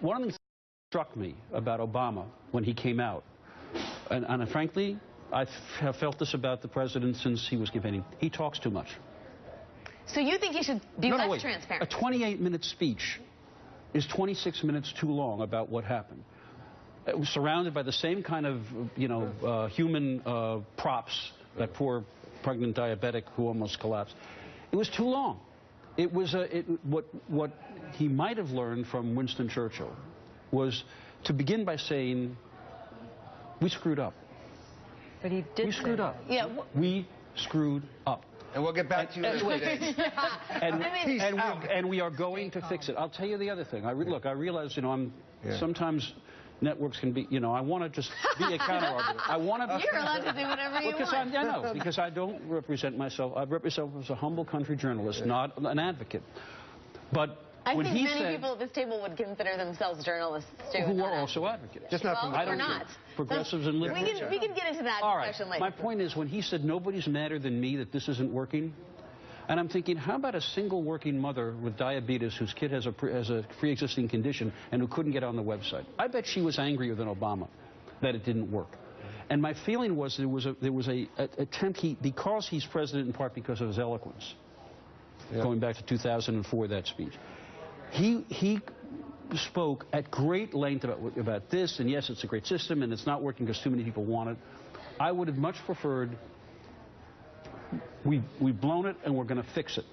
One of the things that struck me about Obama when he came out, and frankly, I have felt this about the president since he was campaigning, he talks too much. So you think he should be less transparent? A 28-minute speech is 26 minutes too long about what happened. It was surrounded by the same kind of, human props, that poor pregnant diabetic who almost collapsed. It was too long. It was what he might have learned from Winston Churchill was to begin by saying, we screwed up. But he did. We screwed up. Yeah. We screwed up. And we'll get back to you in 2 days. And we are going to fix it. I'll tell you the other thing. Look, I realize, sometimes networks can be, I want to just be a counter-argument. You're allowed to do whatever you want. I know, because I don't represent myself. I represent myself as a humble country journalist, not an advocate. But I think many people at this table would consider themselves journalists, too. Who are also advocates. Just not from or not. Progressives and liberals. We can get into that discussion later. My point is, when he said, nobody's madder than me that this isn't working, and I'm thinking, how about a single working mother with diabetes whose kid has a pre-existing condition and who couldn't get on the website? I bet she was angrier than Obama that it didn't work. And my feeling was there was a attempt, because he's president in part because of his eloquence, going back to 2004, that speech. He spoke at great length about this, and yes, it's a great system, and it's not working because too many people want it. I would have much preferred, we've blown it and we're going to fix it.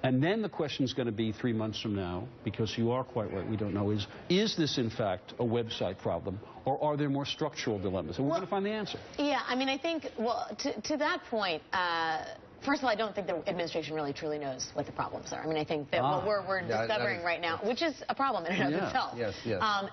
And then the question is going to be 3 months from now, because you are quite right, we don't know, is this in fact a website problem, or are there more structural dilemmas? And we're going to find the answer. Yeah, I mean, I think, well, to that point, first of all, I don't think the administration really truly knows what the problems are. I mean, I think that what we're discovering right now, which is a problem in and of itself. Yes.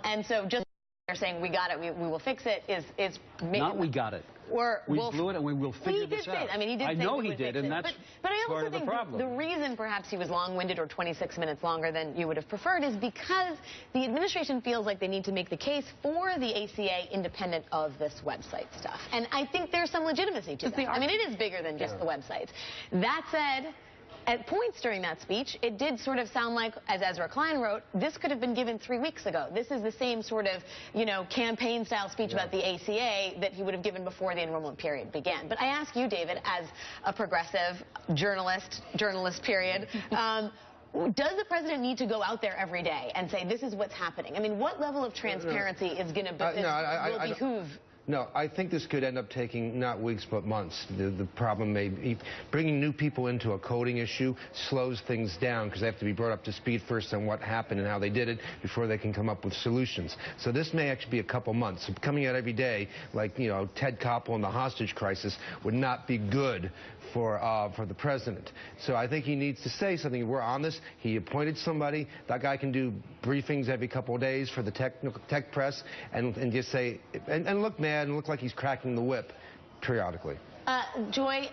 And so just they're saying we got it, we will fix it, is not we got it. We blew it and we will figure this out. I mean, he did. I know he did, and that's but I part also of the think problem. The reason perhaps he was long-winded or 26 minutes longer than you would have preferred is because the administration feels like they need to make the case for the ACA independent of this website stuff. And I think there's some legitimacy to that. I mean, it is bigger than just the websites. That said, at points during that speech, it did sort of sound like, as Ezra Klein wrote, this could have been given 3 weeks ago. This is the same sort of, campaign-style speech about the ACA that he would have given before the enrollment period began. But I ask you, David, as a progressive journalist period, does the president need to go out there every day and say, this is what's happening? I mean, what level of transparency is going to will behoove? No, I think this could end up taking not weeks but months. The problem may be bringing new people into a coding issue slows things down because they have to be brought up to speed first on what happened and how they did it before they can come up with solutions. So this may actually be a couple months. So coming out every day, like Ted Koppel and the hostage crisis, would not be good for the president. So I think he needs to say something. We're on this. He appointed somebody. that guy can do briefings every couple of days for the tech press and just say and look mad and look like he's cracking the whip periodically. Joy.